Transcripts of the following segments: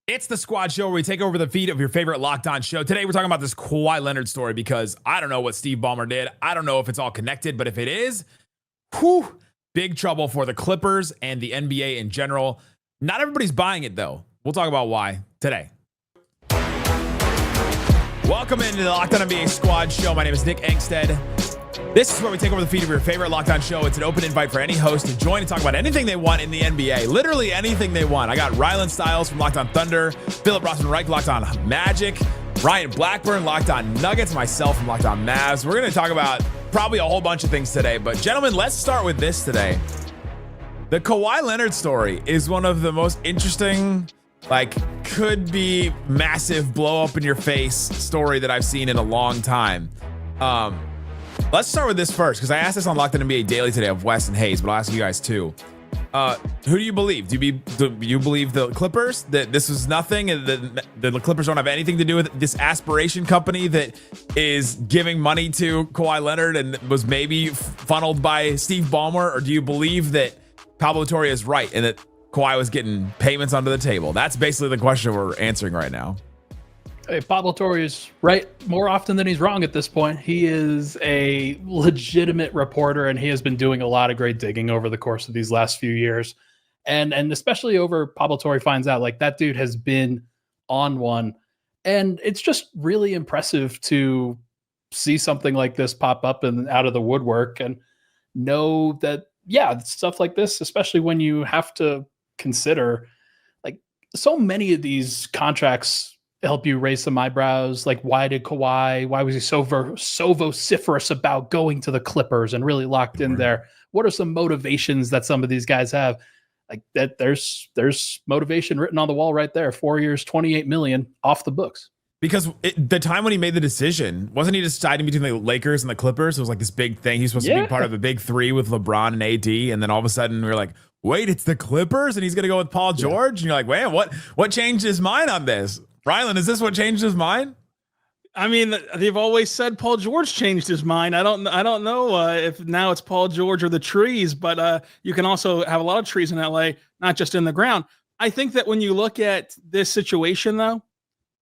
It's the Squad Show where we take over the feed of your favorite Locked On show. Today we're talking about this Kawhi Leonard story because I don't know what Steve Ballmer did. I don't know if it's all connected, but if it is, big trouble for the Clippers and the NBA in general. Not everybody's buying it though. We'll talk about why today. Welcome into the Locked On NBA Squad Show. My name is Nick Angstead. This is where we take over the feed of your favorite Locked On show. It's an open invite for any host to join and talk about anything they want in the NBA. Literally anything they want. I got Rylan Stiles from Locked On Thunder, Philip Rossman-Reich, Locked On Magic, Ryan Blackburn, Locked On Nuggets, myself from Locked On Mavs. We're going to talk about probably a whole bunch of things today. But gentlemen, let's start with this today. The Kawhi Leonard story is one of the most interesting, could be massive blow up in your face story that I've seen in a long time. Let's start with this first, because I asked this on Locked On NBA Daily today of Wes and Hayes, but I'll ask you guys too. Who do you believe? Do you believe the Clippers, that this was nothing, and the Clippers don't have anything to do with this aspiration company that is giving money to Kawhi Leonard and was maybe funneled by Steve Ballmer? Or do you believe that Pablo Torre is right and that Kawhi was getting payments under the table? That's basically the question we're answering right now. Hey, Pablo Torre is right more often than he's wrong at this point. He is a legitimate reporter, and he has been doing a lot of great digging over the course of these last few years. And especially over Pablo Torre finds out, that dude has been on one. And it's just really impressive to see something like this pop up and out of the woodwork and know that, stuff like this, especially when you have to consider, so many of these contracts help you raise some eyebrows. Why was he so vociferous about going to the Clippers and really locked in there? What are some motivations that some of these guys have? There's motivation written on the wall right there. 4 years, $28 million off the books. Because the time when he made the decision, wasn't he deciding between the Lakers and the Clippers? It was this big thing. He's supposed to be part of a big three with LeBron and AD. And then all of a sudden we were like, wait, it's the Clippers and he's going to go with Paul George. And you're like, man, what changed his mind on this? Rylan, is this what changed his mind? I mean, they've always said Paul George changed his mind. I don't know if now it's Paul George or the trees, but you can also have a lot of trees in LA, not just in the ground. I think that when you look at this situation, though,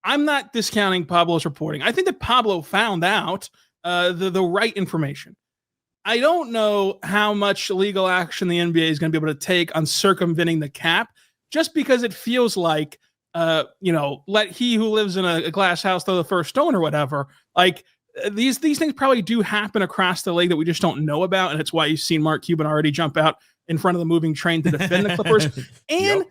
I'm not discounting Pablo's reporting. I think that Pablo found out the right information. I don't know how much legal action the NBA is going to be able to take on circumventing the cap, just because it feels like, let he who lives in a glass house throw the first stone or whatever. These things probably do happen across the league that we just don't know about. And it's why you've seen Mark Cuban already jump out in front of the moving train to defend the Clippers. And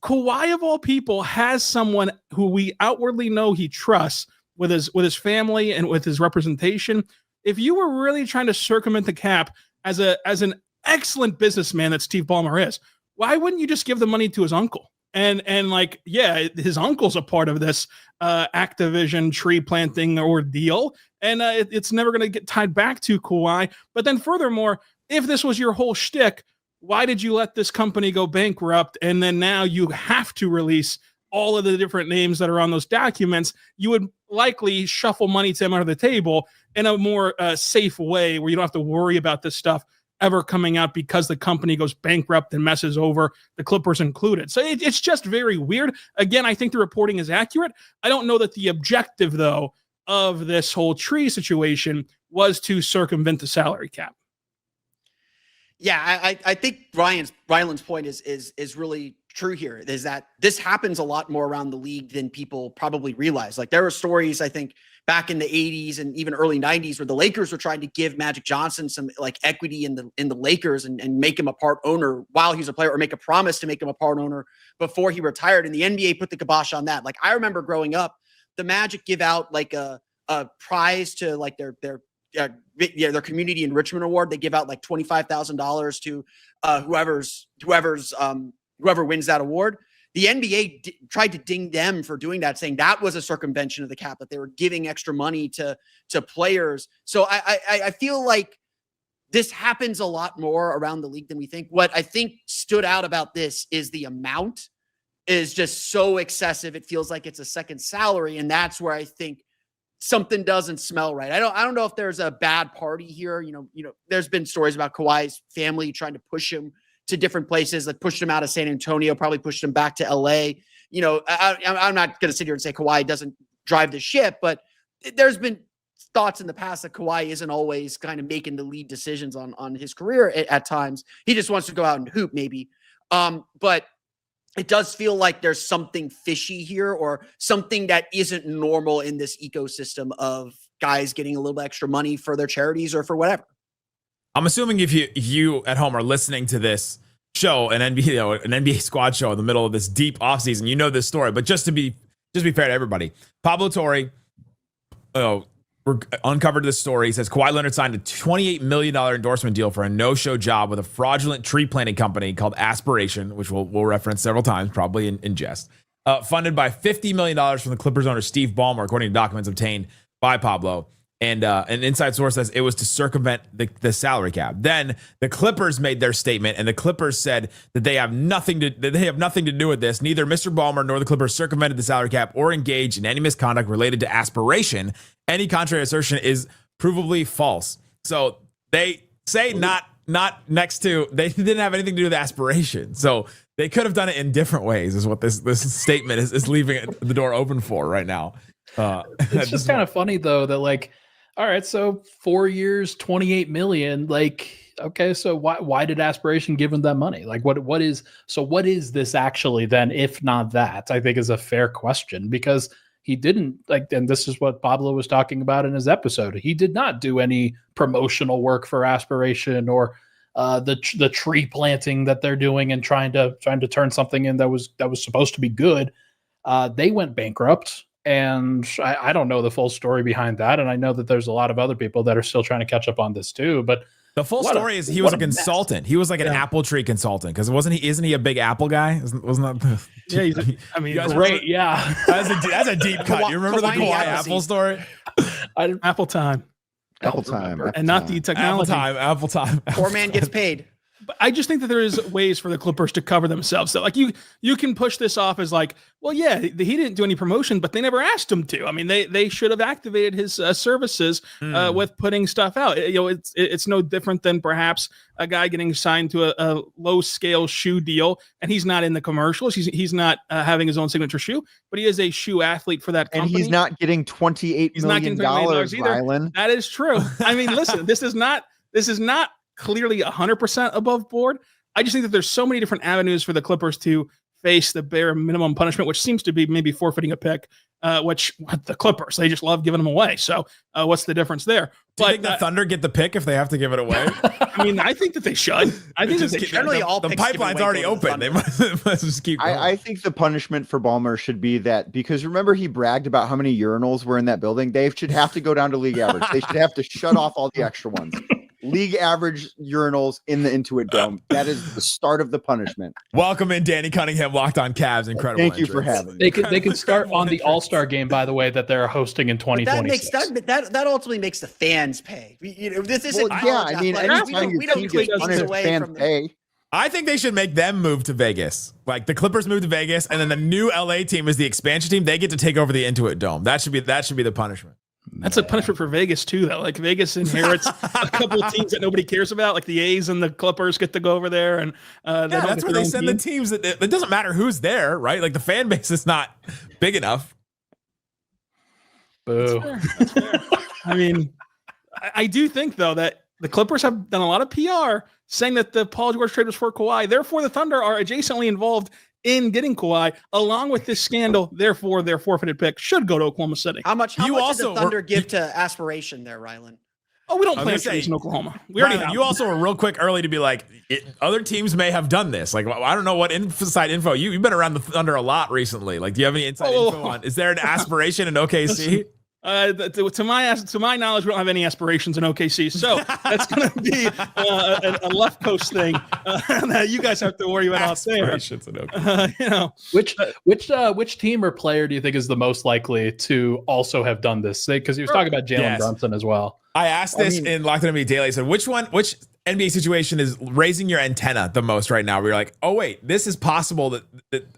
Kawhi of all people has someone who we outwardly know he trusts with his family and with his representation. If you were really trying to circumvent the cap as an excellent businessman that Steve Ballmer is, why wouldn't you just give the money to his uncle? And his uncle's a part of this Activision tree planting ordeal, and it's never going to get tied back to Kawhi. But then furthermore, if this was your whole shtick, why did you let this company go bankrupt? And then now you have to release all of the different names that are on those documents. You would likely shuffle money to him under the table in a more safe way where you don't have to worry about this stuff ever coming out because the company goes bankrupt and messes over the Clippers included. So it's just very weird. Again, I think the reporting is accurate. I don't know that the objective, though, of this whole tree situation was to circumvent the salary cap. Yeah, I think Rylan's point is really true here, is that this happens a lot more around the league than people probably realize. There are stories, I think, back in the 80s and even early 90s where the Lakers were trying to give Magic Johnson some equity in the Lakers and make him a part owner while he was a player, or make a promise to make him a part owner before he retired. And the NBA put the kibosh on that. I remember growing up, the Magic give out a prize to their community enrichment award. They give out $25,000 to whoever wins that award. The NBA tried to ding them for doing that, saying that was a circumvention of the cap, that they were giving extra money to players. So I feel like this happens a lot more around the league than we think. What I think stood out about this is the amount is just so excessive. It feels like it's a second salary. And that's where I think something doesn't smell right. I don't know if there's a bad party here. There's been stories about Kawhi's family trying to push him to different places, pushed him out of San Antonio, probably pushed him back to LA. you know, I'm not going to sit here and say Kawhi doesn't drive the ship, but there's been thoughts in the past that Kawhi isn't always kind of making the lead decisions on his career at times. He just wants to go out and hoop maybe. But it does feel like there's something fishy here, or something that isn't normal in this ecosystem of guys getting a little bit extra money for their charities or for whatever. I'm assuming if you at home are listening to this show, an NBA squad show in the middle of this deep offseason, you know this story. But just to be fair to everybody, Pablo Torre uncovered this story. He says Kawhi Leonard signed a $28 million endorsement deal for a no-show job with a fraudulent tree planting company called Aspiration, which we'll reference several times, probably in jest, funded by $50 million from the Clippers owner Steve Ballmer, according to documents obtained by Pablo. And an inside source says it was to circumvent the salary cap. Then the Clippers made their statement, and the Clippers said that they have nothing to do with this. Neither Mr. Ballmer nor the Clippers circumvented the salary cap or engaged in any misconduct related to Aspiration. Any contrary assertion is provably false. So they say not next to. They didn't have anything to do with Aspiration. So they could have done it in different ways. Is what this statement is leaving the door open for right now. It's just kind of funny though that like. All right, so 4 years, 28 million. Like, okay, so why did Aspiration give him that money? Like, what is this actually then, if not that? I think is a fair question, because he didn't and this is what Pablo was talking about in his episode. He did not do any promotional work for Aspiration or the tree planting that they're doing and trying to turn something in that was supposed to be good. They went bankrupt. And I don't know the full story behind that. And I know that there's a lot of other people that are still trying to catch up on this too. But the full story is he was a consultant. He was like an Apple Tree consultant, because isn't he a big Apple guy? Wasn't that? Yeah, great. Yeah, that's a deep cut. You remember the Kawhi Apple story? Apple time, and not the technology. Apple time. Poor man gets paid. But I just think that there is ways for the Clippers to cover themselves. So like you can push this off as like, well, yeah, he didn't do any promotion, but they never asked him to. I mean, they should have activated his services with putting stuff out. It's no different than perhaps a guy getting signed to a low scale shoe deal, and he's not in the commercials. He's not having his own signature shoe, but he is a shoe athlete for that company. And he's not getting $28 million, Rylan. That is true. I mean, listen, this is not clearly 100% above board. I just think that there's so many different avenues for the Clippers to face the bare minimum punishment, which seems to be maybe forfeiting a pick, which the Clippers, they just love giving them away. So what's the difference there? Do you think the Thunder get the pick if they have to give it away? I mean, I think that they should. I think that they should. Generally, all the pipeline's already open. They must just keep going. I think the punishment for Ballmer should be that, because remember he bragged about how many urinals were in that building. They should have to go down to league average. They should have to shut off all the extra ones. League average urinals in the Intuit Dome. That is the start of the punishment. Welcome in, Danny Cunningham, Locked On Cavs. Incredible. Thank you for having me. They could start on the All-Star game, by the way, that they're hosting in 2026. That ultimately makes the fans pay. This isn't. Well, yeah, I mean, anytime your team gets punished, fans pay. I think they should make them move to Vegas. Like the Clippers move to Vegas, and then the new LA team is the expansion team. They get to take over the Intuit Dome. That should be the punishment. That's a punishment for Vegas too, though. Like Vegas inherits a couple of teams that nobody cares about, like the A's and the Clippers get to go over there, and that's where they send the teams. It doesn't matter who's there, right? Like the fan base is not big enough. Boo. That's fair. I mean, I do think though that the Clippers have done a lot of PR saying that the Paul George trade was for Kawhi. Therefore, the Thunder are adjacently involved in getting Kawhi, along with this scandal. Therefore, their forfeited pick should go to Oklahoma City. How much did the Thunder give to Aspiration there, Rylan? Oh, we don't play in Oklahoma. We already have. You also were real quick early to be like, other teams may have done this. Like, I don't know what inside info. You've been around the Thunder a lot recently. Like, do you have any inside info on? Is there an Aspiration in OKC? To my knowledge, we don't have any aspirations in OKC, so that's going to be a left coast thing that you guys have to worry about out there. Which team or player do you think is the most likely to also have done this? Because he was talking about Jalen Brunson as well. I asked this in Locked On NBA Daily. I said, which NBA situation is raising your antenna the most right now? Where you're like, oh wait, this is possible that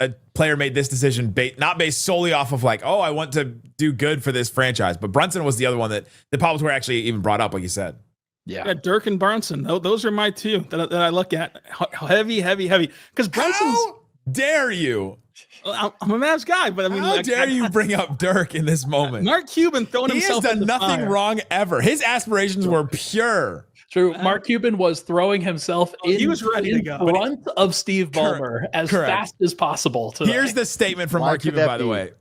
a player made this decision not based solely off of like, oh, I want to do good for this franchise. But Brunson was the other one that Pablo Torre actually even brought up, like you said. Yeah, Dirk and Brunson. Those are my two that I look at. Heavy. Because Brunson. How dare you I'm a Mavs guy, but I mean, how dare you bring up Dirk in this moment? Mark Cuban throwing He has himself done in the nothing fire. wrong ever. His aspirations were pure. True. Mark Cuban was throwing himself he was ready to in go. front of Steve Ballmer as fast as possible. Today. Here's the statement from Why Mark could Cuban, that by the be? way.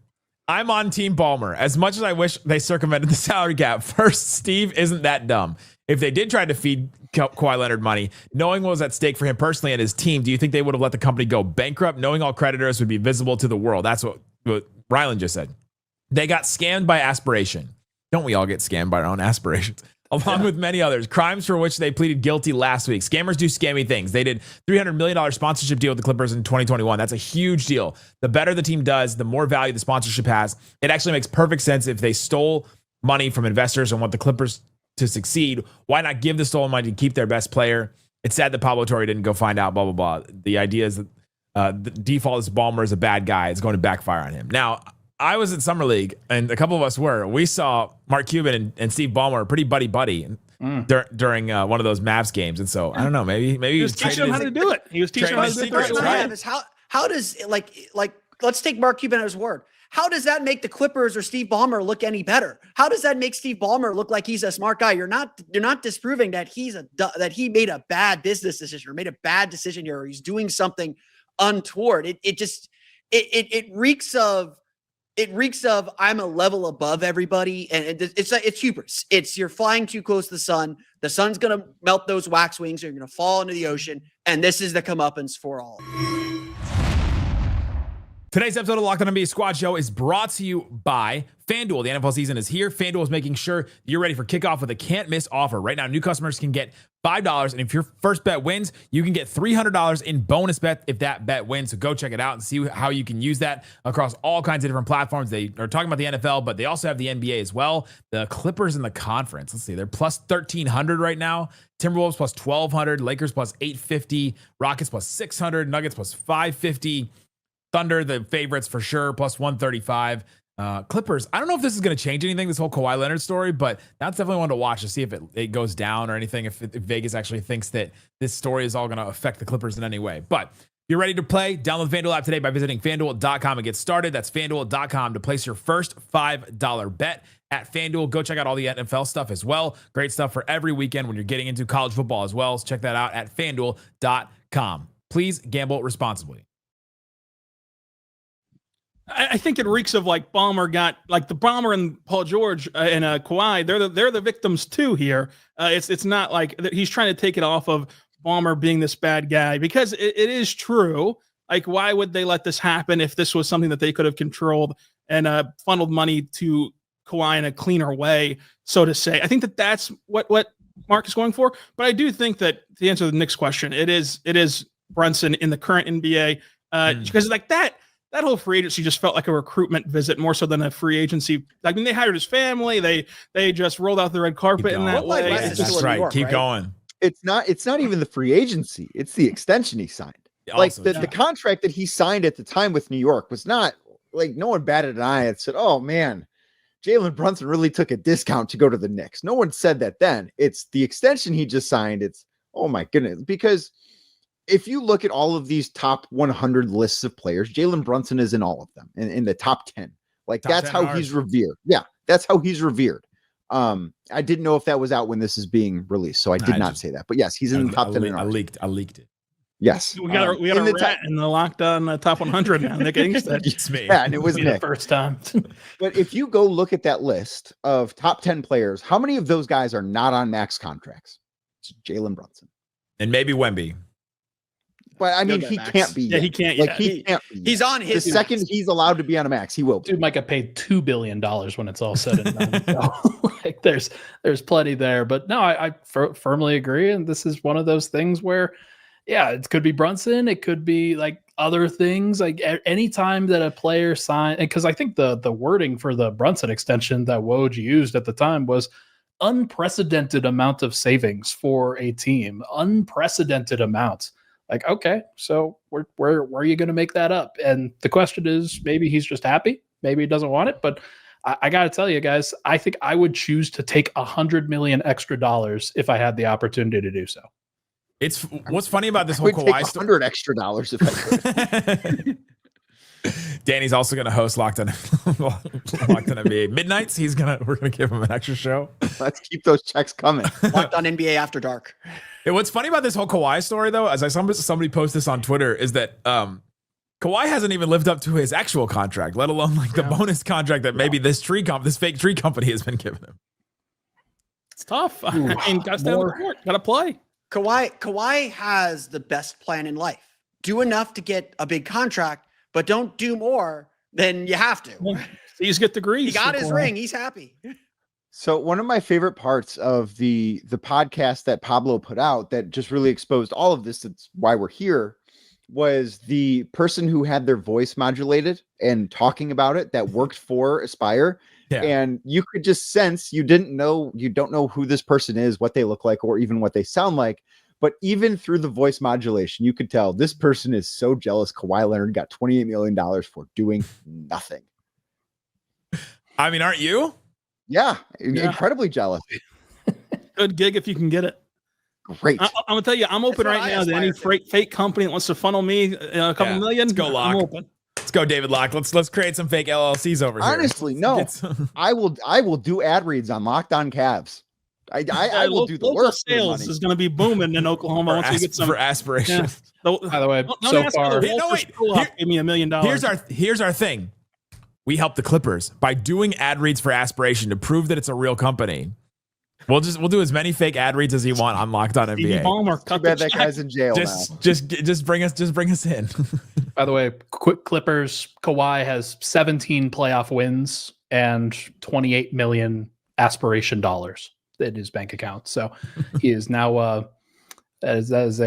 I'm on Team Ballmer. As much as I wish they circumvented the salary cap, first, Steve isn't that dumb. If they did try to feed Kawhi Leonard money, knowing what was at stake for him personally and his team, do you think they would have let the company go bankrupt, knowing all creditors would be visible to the world? That's what Ryland just said. They got scammed by aspiration. Don't we all get scammed by our own aspirations? Along with many others, crimes for which they pleaded guilty last week. Scammers do scammy things. They did $300 million sponsorship deal with the Clippers in 2021. That's a huge deal. The better the team does, the more value the sponsorship has. It actually makes perfect sense if they stole money from investors and want the Clippers to succeed. Why not give the stolen money to keep their best player? It's sad that Pablo Torre didn't go find out, blah, blah, blah. The idea is that the default is Ballmer is a bad guy. It's going to backfire on him. Now, I was at Summer League, and a couple of us were. We saw Mark Cuban and Steve Ballmer pretty buddy-buddy during one of those Mavs games. And so, I don't know, maybe He was teaching him how to do it. He was teaching him how to do secrets, it. What I right? have is how does let's take Mark Cuban at his word. How does that make the Clippers or Steve Ballmer look any better? How does that make Steve Ballmer look like he's a smart guy? You're not disproving that that he made a bad business decision or made a bad decision here, or he's doing something untoward. It reeks of I'm a level above everybody, and it's hubris. It's you're flying too close to the sun. The sun's gonna melt those wax wings. You're gonna fall into the ocean, and this is the comeuppance for all. Today's episode of Locked On NBA Squad Show is brought to you by FanDuel. The NFL season is here. FanDuel is making sure you're ready for kickoff with a can't-miss offer. Right now, new customers can get $5, and if your first bet wins, you can get $300 in bonus bet if that bet wins. So go check it out and see how you can use that across all kinds of different platforms. They are talking about the NFL, but they also have the NBA as well. The Clippers in the conference, let's see, they're plus 1,300 right now. Timberwolves plus 1,200, Lakers plus 850, Rockets plus 600, Nuggets plus 550. Thunder, the favorites for sure, plus 135. Clippers, I don't know if this is going to change anything, this whole Kawhi Leonard story, but that's definitely one to watch to see if it goes down or anything, if Vegas actually thinks that this story is all going to affect the Clippers in any way. But if you're ready to play, download the FanDuel app today by visiting FanDuel.com and get started. That's FanDuel.com to place your first $5 bet at FanDuel. Go check out all the NFL stuff as well. Great stuff for every weekend when you're getting into college football as well. So check that out at FanDuel.com. Please gamble responsibly. I think it reeks of like Ballmer got like the Ballmer and Paul George and Kawhi. They're the victims too here. It's not like he's trying to take it off of Ballmer being this bad guy, because it is true. Like, why would they let this happen if this was something that they could have controlled and funneled money to Kawhi in a cleaner way, so to say? I think that's what Mark is going for. But I do think that to answer the next question, it is Brunson in the current NBA because like that whole free agency just felt like a recruitment visit more so than a free agency. I mean, they hired his family. They just rolled out the red carpet in that way. Like, That's right. Keep going. It's not even the free agency. It's the extension he signed. Like the contract that he signed at the time with New York was not like, no one batted an eye and said, oh man, Jalen Brunson really took a discount to go to the Knicks. No one said that then. It's the extension he just signed. It's, oh my goodness. Because if you look at all of these top 100 lists of players, Jalen Brunson is in all of them, in the top 10. Like, that's how he's revered. Yeah, that's how he's revered. I didn't know if that was out when this is being released, so I did not say that. But yes, he's in the top 10. I leaked it. Yes, we got a rat in the locked on top 100 now. Nick Ingstead. It's me. Yeah, and it was the first time. But if you go look at that list of top 10 players, how many of those guys are not on max contracts? It's Jalen Brunson and maybe Wemby. But I mean, he can't be. Yeah, he can't. Like, he can't be. He's on his the second he's allowed to be on a max, he will be. Dude might get paid $2 billion when it's all said and done. So, like, there's plenty there. But no, I firmly agree. And this is one of those things where, yeah, it could be Brunson. It could be like other things. Like any time that a player sign, because I think the wording for the Brunson extension that Woj used at the time was unprecedented amount of savings for a team. Unprecedented amounts. Like, okay, so where are you going to make that up? And the question is, maybe he's just happy. Maybe he doesn't want it. But I got to tell you guys, I think I would choose to take $100 million extra if I had the opportunity to do so. It's what's funny about this whole Kawhi story. $100 extra if I could. Danny's also going to host Locked On NBA Midnights. We're going to give him an extra show. Let's keep those checks coming. Locked On NBA After Dark. And what's funny about this whole Kawhi story, though, as somebody posted this on Twitter, is that Kawhi hasn't even lived up to his actual contract, let alone like the bonus contract that maybe this fake tree company has been giving him. It's tough. I mean, got to stay on the court. Got to play. Kawhi has the best plan in life. Do enough to get a big contract, but don't do more than you have to. These get degrees. He got his ring. He's happy. So one of my favorite parts of the podcast that Pablo put out that just really exposed all of this, that's why we're here, was the person who had their voice modulated and talking about it that worked for Aspire. Yeah. And you could just sense you don't know who this person is, what they look like, or even what they sound like. But even through the voice modulation, you could tell this person is so jealous Kawhi Leonard got $28 million for doing nothing. I mean, aren't you? Yeah, incredibly jealous. Good gig if you can get it. Great. I'm gonna tell you, I'm open right now to any fake company that wants to funnel me a couple million. Let's go, Locke. I'm open. Let's go, David Locke. Let's create some fake LLCs over here. Honestly, no. I will do ad reads on Locked On Cavs. I will do the work. Sales is going to be booming in Oklahoma once we get some for aspiration. Yeah. By the way, so far, give me $1 million. Here's our thing. We help the Clippers by doing ad reads for aspiration to prove that it's a real company. We'll do as many fake ad reads as you want on Locked On NBA. Ballmer, too bad that guy's in jail now. Just bring us in. By the way, quick Clippers. Kawhi has 17 playoff wins and 28 million aspiration dollars in his bank account. So he is now that is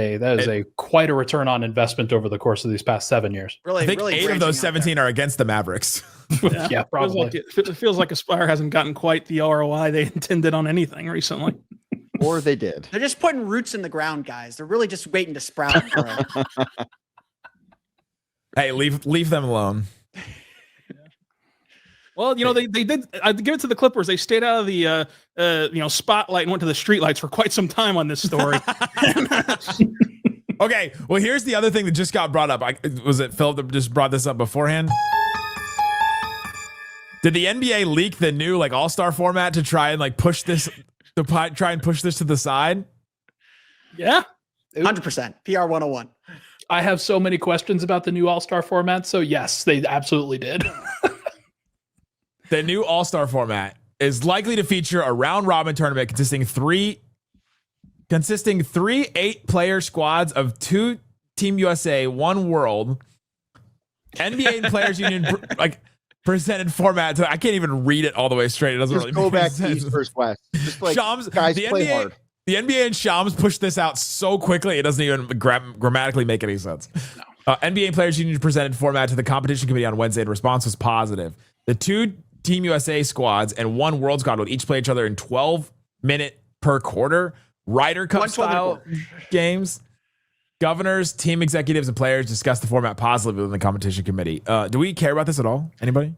a quite a return on investment over the course of these past 7 years. Really, I think really 8 of those 17 are against the Mavericks. Yeah, probably. It feels like Aspire hasn't gotten quite the ROI they intended on anything recently. Or they did. They're just putting roots in the ground, guys. They're really just waiting to sprout. Hey, leave them alone. Well, they did. I'd give it to the Clippers. They stayed out of the spotlight and went to the streetlights for quite some time on this story. Okay, well, here's the other thing that just got brought up. Was it Phil that just brought this up beforehand? Did the NBA leak the new All-Star format to try and push this to the side? Yeah, 100%. PR 101. I have so many questions about the new All-Star format. So yes, they absolutely did. The new All-Star format is likely to feature a round-robin tournament consisting three 8-player squads of 2 Team USA, 1 World. NBA and Players Union presented format. I can't even read it all the way straight. It doesn't just really go make back sense. East versus West. Just Shams, guys, play hard. The NBA and Shams pushed this out so quickly it doesn't even grammatically make any sense. No. NBA and Players Union presented format to the competition committee on Wednesday, and response was positive. The 2 Team USA squads and 1 World squad will each play each other in 12-minute per quarter Ryder Cup style games. Governors, team executives, and players discussed the format positively within the competition committee. Do we care about this at all? Anybody?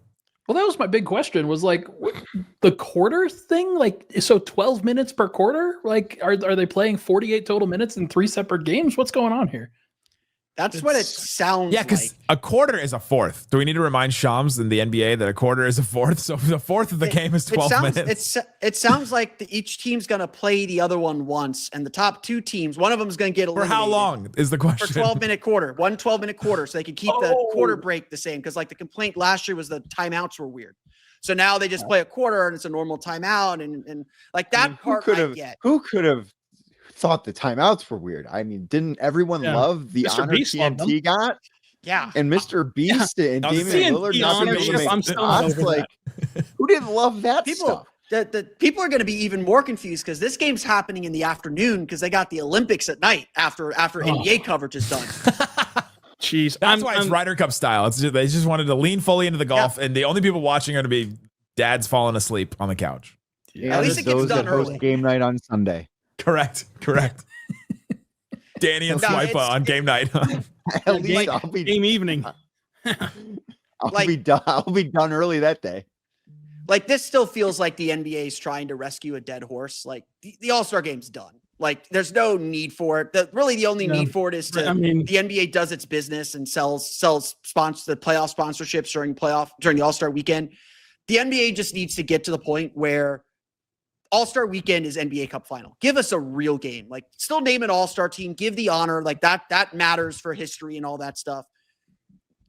Well, that was my big question. Was the quarter thing? So 12 minutes per quarter? Are they playing 48 total minutes in 3 separate games? What's going on here? That's what it sounds like. Yeah, because a quarter is a fourth. Do we need to remind Shams in the NBA that a quarter is a fourth? So the fourth of the game is 12 minutes. It sounds like each team's going to play the other one once, and the top 2 teams, one of them is going to get eliminated. For how long is the question? For 12-minute quarter. 1 12-minute quarter, so they can keep the quarter break the same. Because the complaint last year was the timeouts were weird. So now they just play a quarter, and it's a normal timeout, and that part I get. Who could have thought the timeouts were weird? I mean, didn't everyone love the Mr. honor Beast TNT got? Yeah. And Mr. Beast and Damian Lillard not being able to make I'm still over who didn't love that stuff? The people are going to be even more confused because this game's happening in the afternoon because they got the Olympics at night after NBA coverage is done. Jeez, that's why it's Ryder Cup style. They just wanted to lean fully into the golf, and the only people watching are going to be dads falling asleep on the couch. Yeah, at least it gets done early. Game night on Sunday. Correct. Danny and Swipa on game night. At least I'll be game evening. I'll be done early that day. This still feels like the NBA is trying to rescue a dead horse. The All-Star game's done. Like, there's no need for it. The only need for it is the NBA does its business and sells the playoff sponsorships during the All-Star weekend. The NBA just needs to get to the point where All-Star weekend is NBA Cup final. Give us a real game. Like, still name an All-Star team. Give the honor. Like, that matters for history and all that stuff.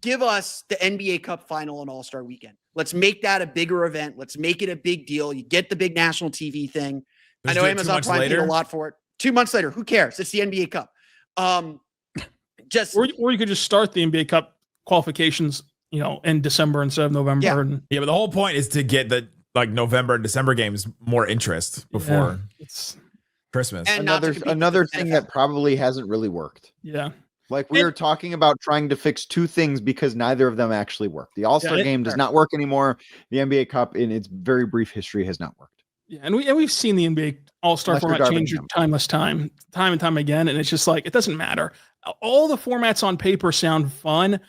Give us the NBA Cup final and All-Star weekend. Let's make that a bigger event. Let's make it a big deal. You get the big national TV thing. I know Amazon Prime paid a lot for it. 2 months later, who cares? It's the NBA Cup. Or you could just start the NBA Cup qualifications, in December instead of November. Yeah, but the whole point is to get the November and December games more interest before it's Christmas. And another thing that probably hasn't really worked. Yeah. Like we were talking about trying to fix two things because neither of them actually work. The All-Star game does not work anymore. The NBA Cup in its very brief history has not worked. Yeah, and we've seen the NBA All-Star format change time and time again, and it's just like, it doesn't matter. All the formats on paper sound fun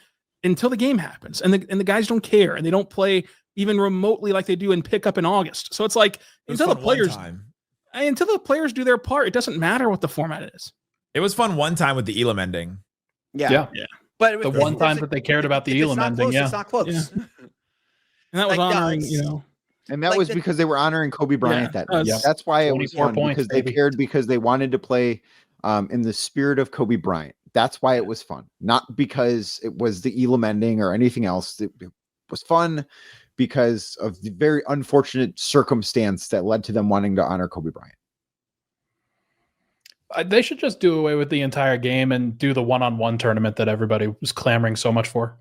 until the game happens, and the guys don't care, and they don't play even remotely like they do in pickup in August. So it's like, until the players do their part, it doesn't matter what the format is. It was fun one time with the Elam ending. Yeah. But the one time that they cared about the Elam ending, it's not close. Yeah. And that was honoring, And that was because they were honoring Kobe Bryant that night. That's why it was fun, because they cared, because they wanted to play in the spirit of Kobe Bryant. That's why it was fun, not because it was the Elam ending or anything else. It was fun because of the very unfortunate circumstance that led to them wanting to honor Kobe Bryant. They should just do away with the entire game and do the one-on-one tournament that everybody was clamoring so much for.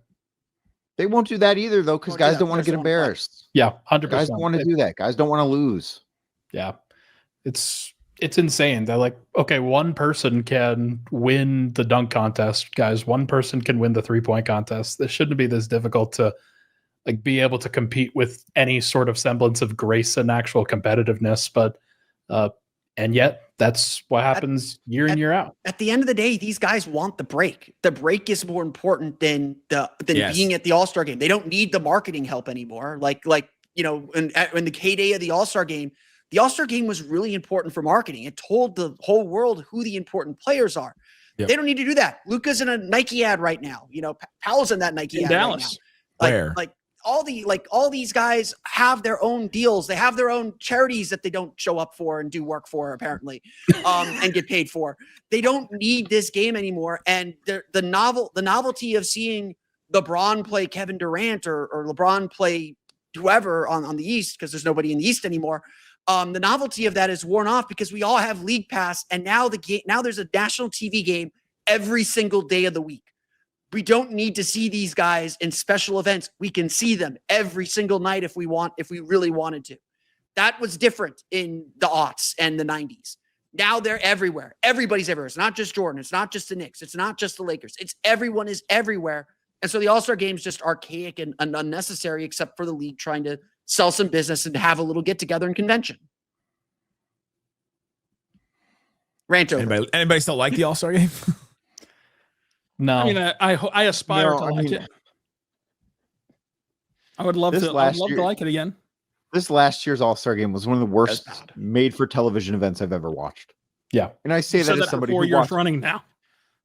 They won't do that either, though, because guys don't want to get embarrassed. Yeah, 100%. Guys don't want to do that. Guys don't want to lose. Yeah, it's insane. They're like, okay, one person can win the dunk contest, guys. One person can win the 3-point contest. This shouldn't be this difficult to be able to compete with any sort of semblance of grace and actual competitiveness. But and yet that's what happens year in, year out. At the end of the day, these guys want the break. The break is more important than being at the All-Star game. They don't need the marketing help anymore. In the heyday of the All-Star game was really important for marketing. It told the whole world who the important players are. Yep. They don't need to do that. Luka's in a Nike ad right now. Powell's in that Nike ad Dallas. Right now. All these guys have their own deals. They have their own charities that they don't show up for and do work for, apparently, and get paid for. They don't need this game anymore. And the novelty of seeing LeBron play Kevin Durant or LeBron play whoever on the East, because there's nobody in the East anymore. The novelty of that is worn off because we all have League Pass, and now there's a national TV game every single day of the week. We don't need to see these guys in special events. We can see them every single night if we really wanted to. That was different in the aughts and the 90s. Now they're everywhere. Everybody's everywhere. It's not just Jordan. It's not just the Knicks. It's not just the Lakers. Everyone is everywhere. And so the All-Star game is just archaic and unnecessary, except for the league trying to sell some business and have a little get-together and convention. Rant over. Anybody still like the All-Star game? No, I mean, I aspire to like it. I would love to like it again. This last year's All-Star game was one of the worst made-for-television events I've ever watched. Yeah, and I say that as somebody 4 who years running now.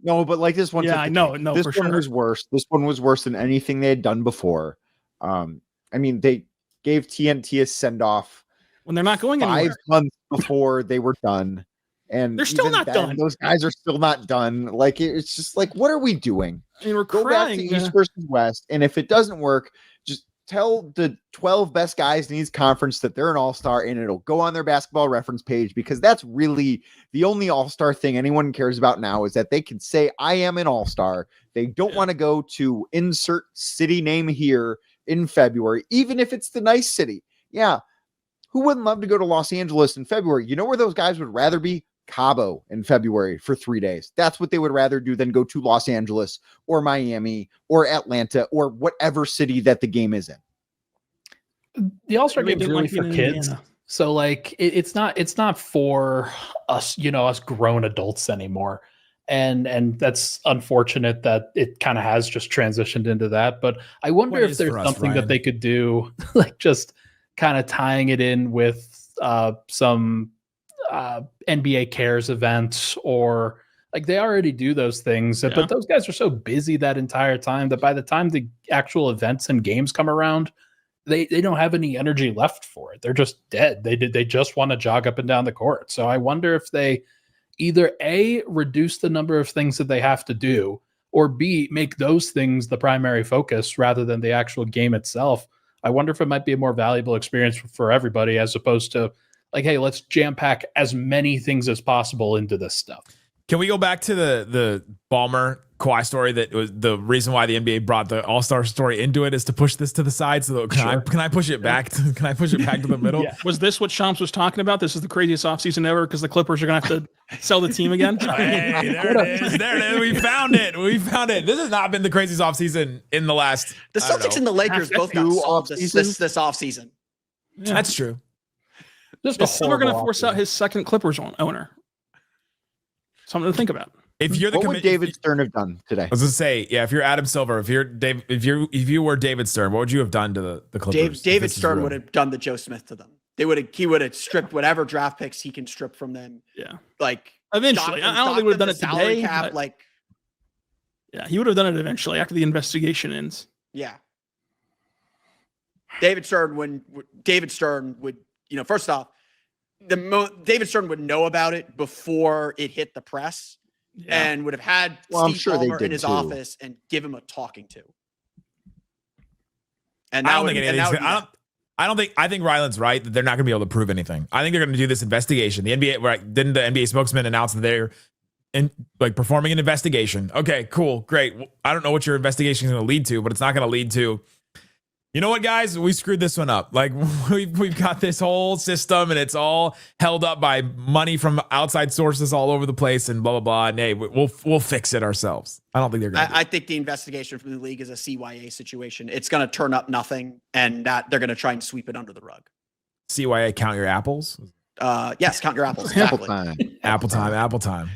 No, but like this one. Yeah, I know. No, this for one sure. was worse. This one was worse than anything they had done before. They gave TNT a send-off when they're not going 5 anywhere. months before they were done. And they're still not done. Those guys are still not done. Like, it's just like, what are we doing? I mean, we're Go crying. back to East versus West. And if it doesn't work, just tell the 12 best guys in each conference that they're an all-star, and it'll go on their basketball reference page, because that's really the only all-star thing anyone cares about now, is that they can say, I am an all-star. They don't want to go to insert city name here in February, even if it's the nice city. Yeah. Who wouldn't love to go to Los Angeles in February? You know where those guys would rather be? Cabo in February for 3 days. That's what they would rather do than go to Los Angeles or Miami or Atlanta or whatever city that the game is in. The All-Star game is really for kids. Indiana. So it's not for us, us grown adults anymore. And that's unfortunate that it kind of has just transitioned into that. But I wonder if there's something that they could do, like just kind of tying it in with some NBA Cares events, or like they already do those things. But those guys are so busy that entire time that by the time the actual events and games come around, they don't have any energy left for it. They're just dead. They just want to jog up and down the court. So I wonder if they either A, reduce the number of things that they have to do, or B, make those things the primary focus rather than the actual game itself. I wonder if it might be a more valuable experience for everybody, as opposed to like, hey, let's jam pack as many things as possible into this stuff. Can we go back to the Ballmer Kawhi story? That was the reason why the NBA brought the All-Star story into it, is to push this to the side. So can I push it back? Can I push it back to the middle? Yeah. Was this what Shams was talking about? This is the craziest offseason ever because the Clippers are going to have to sell the team again. Hey, there it is. There it is. We found it. This has not been the craziest offseason in the last. The Celtics and the Lakers both got solved this offseason. Yeah. That's true. Just we're going to force out his second Clippers owner. Something to think about. If you're what would David Stern have done today? I was gonna say, yeah. If you're Adam Silver, if you were David Stern, what would you have done to the Clippers? David Stern would have done the Joe Smith to them. He would have stripped whatever draft picks he can strip from them. Yeah, like eventually. I don't think he would have done it today. Cap, yeah, he would have done it eventually after the investigation ends. Yeah, David Stern would, first off, David Stern would know about it before it hit the press, and would have had Steve Ballmer in his office and give him a talking to. And I think Ryland's right that they're not going to be able to prove anything. I think they're going to do this investigation. The NBA, didn't the NBA spokesman announce that they're performing an investigation? Okay, cool, great. I don't know what your investigation is going to lead to, but it's not going to lead to, you know what, guys? We screwed this one up. Like, we've got this whole system, and it's all held up by money from outside sources all over the place, and blah blah blah. And hey, we'll fix it ourselves. I don't think they're going to. I think the investigation from the league is a CYA situation. It's going to turn up nothing, and that they're going to try and sweep it under the rug. CYA, count your apples. Yes, count your apples. Apple Exactly. time. Apple time.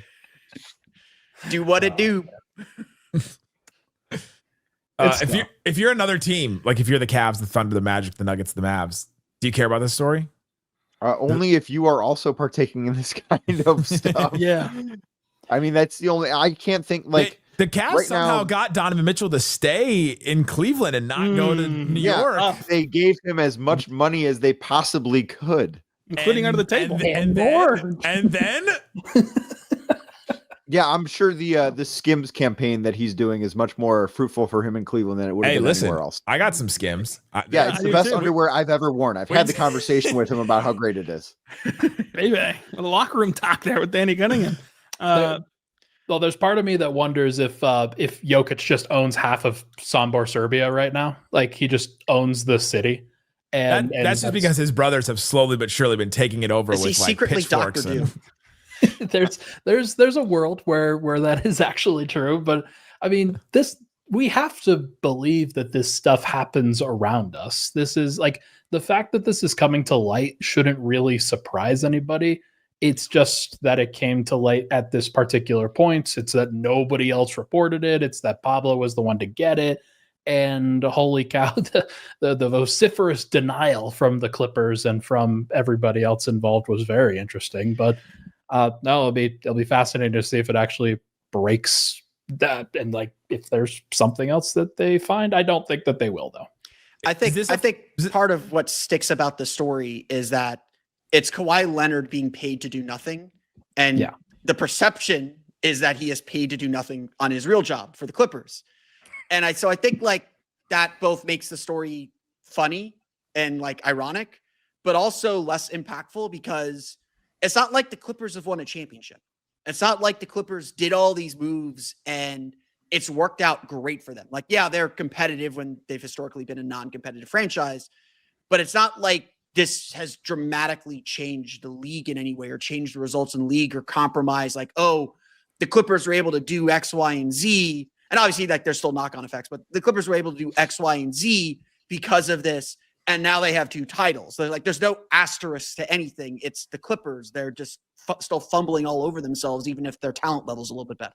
Do what it do. If you're another team, like if you're the Cavs, the Thunder, the Magic, the Nuggets, the Mavs, do you care about this story? Only if you are also partaking in this kind of stuff. Yeah. I mean, that's the only. I can't think the Cavs right somehow now, got Donovan Mitchell to stay in Cleveland and not go to New York. They gave him as much money as they possibly could, including under the table. And then yeah, I'm sure the Skims campaign that he's doing is much more fruitful for him in Cleveland than it would have been anywhere else. I got some Skims. It's the best underwear I've ever worn. I've had the conversation with him about how great it is. Maybe the locker room talk there with Danny Gunningham. Well, there's part of me that wonders if Jokic just owns half of Sombor, Serbia right now. Like, he just owns the city. And that's just because his brothers have slowly but surely been taking it over with secretly pitchforks. There's a world where that is actually true, but I mean, we have to believe that this stuff happens around us. This is like, the fact that this is coming to light shouldn't really surprise anybody. It's just that it came to light at this particular point. It's that nobody else reported it. It's that Pablo was the one to get it. And holy cow, the vociferous denial from the Clippers and from everybody else involved was very interesting. But no, it'll be fascinating to see if it actually breaks that, and like if there's something else that they find. I don't think that they will, though. I think part of what sticks about the story is that it's Kawhi Leonard being paid to do nothing, and the perception is that he is paid to do nothing on his real job for the Clippers. And so I think like that both makes the story funny and like ironic, but also less impactful, because it's not like the Clippers have won a championship. It's not like the Clippers did all these moves and it's worked out great for them. Like, yeah, they're competitive when they've historically been a non-competitive franchise, but it's not like this has dramatically changed the league in any way, or changed the results in the league, or compromised like, oh, the Clippers were able to do X, Y, and Z. And obviously, like, there's still knock-on effects, but the Clippers were able to do X, Y, and Z because of this. And now they have 2 titles. They're like, there's no asterisk to anything. It's the Clippers. They're just still fumbling all over themselves, even if their talent level is a little bit better.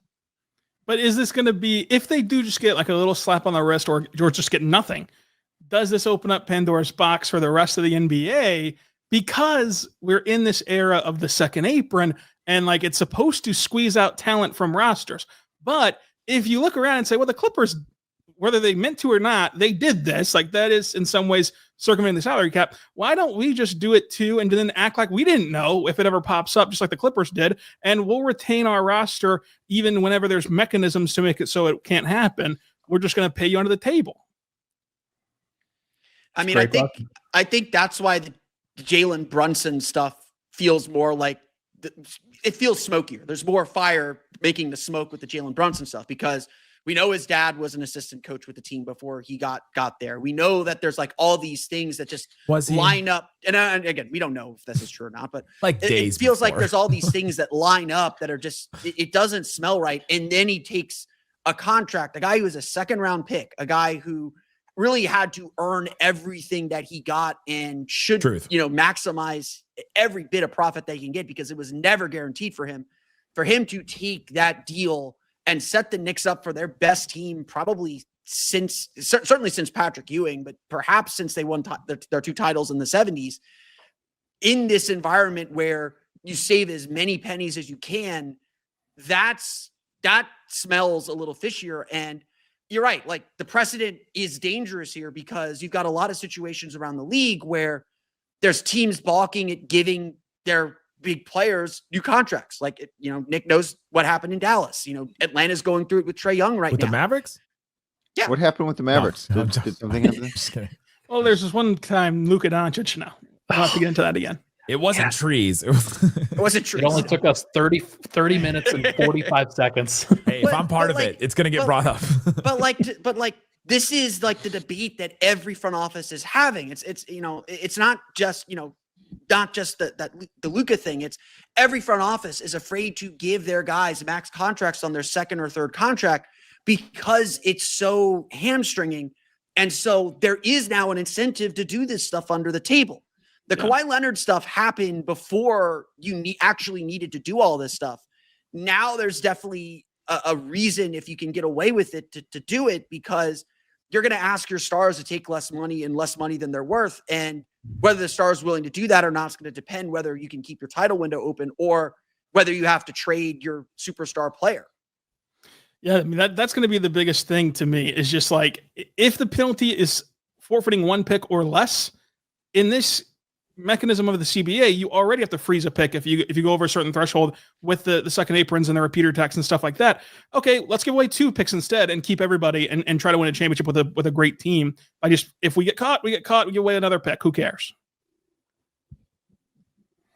But is this going to be, if they do just get like a little slap on the wrist, or just get nothing, does this open up Pandora's box for the rest of the NBA? because we're in this era of the second apron and like it's supposed to squeeze out talent from rosters. But if you look around and say, well, the Clippers, whether they meant to or not, they did this. Like that is in some ways circumventing the salary cap. Why don't we just do it too and then act like we didn't know if it ever pops up, just like the Clippers did, and we'll retain our roster even whenever there's mechanisms to make it so it can't happen. We're just going to pay you under the table. I mean, I think that's why the Jalen Brunson stuff feels more like it feels smokier. There's more fire making the smoke with the Jalen Brunson stuff because we know his dad was an assistant coach with the team before he got there. We know that there's like all these things that just line up. And again, we don't know if this is true or not, but like it feels like there's all these things that line up that are just, it doesn't smell right. And then he takes a contract, a guy who was a second round pick, a guy who really had to earn everything that he got and should, maximize every bit of profit that he can get because it was never guaranteed for him to take that deal and set the Knicks up for their best team probably certainly since Patrick Ewing, but perhaps since they won their 2 titles in the 70s in this environment where you save as many pennies as you can. That smells a little fishier. And you're right. Like the precedent is dangerous here because you've got a lot of situations around the league where there's teams balking at giving their big players new contracts. Like, Nick knows what happened in Dallas. Atlanta's going through it with Trae Young right now. With the Mavericks? Yeah. What happened with the Mavericks? No, did something happen? Just kidding. Well, there's this one time Luka Doncic now. I'll have to get into that again. It wasn't trees. It wasn't trees. It only took us 30 minutes and 45 seconds. Hey, if I'm part of it, it's going to get brought up. but this is like the debate that every front office is having. It's not just, the Luka thing. It's every front office is afraid to give their guys max contracts on their second or third contract because it's so hamstringing. And so there is now an incentive to do this stuff under the table. The Kawhi Leonard stuff happened before you actually needed to do all this stuff. Now there's definitely a reason if you can get away with it to do it because you're going to ask your stars to take less money than they're worth. And whether the star is willing to do that or not is going to depend whether you can keep your title window open or whether you have to trade your superstar player. Yeah, I mean, that's going to be the biggest thing to me is just like if the penalty is forfeiting 1 pick or less in this mechanism of the CBA, you already have to freeze a pick if you go over a certain threshold with the second aprons and the repeater tax and stuff like that. Okay, let's give away 2 picks instead and keep everybody and try to win a championship with a great team. If we get caught, we give away another pick. Who cares?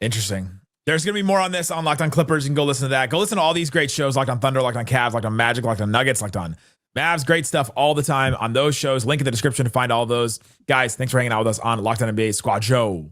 Interesting. There's going to be more on this on Locked On Clippers. You can go listen to that. Go listen to all these great shows, Locked On Thunder, Locked On Cavs, Locked On Magic, Locked On Nuggets, Locked On Mavs. Great stuff all the time on those shows. Link in the description to find all those. Guys, thanks for hanging out with us on Locked On NBA Squad Show.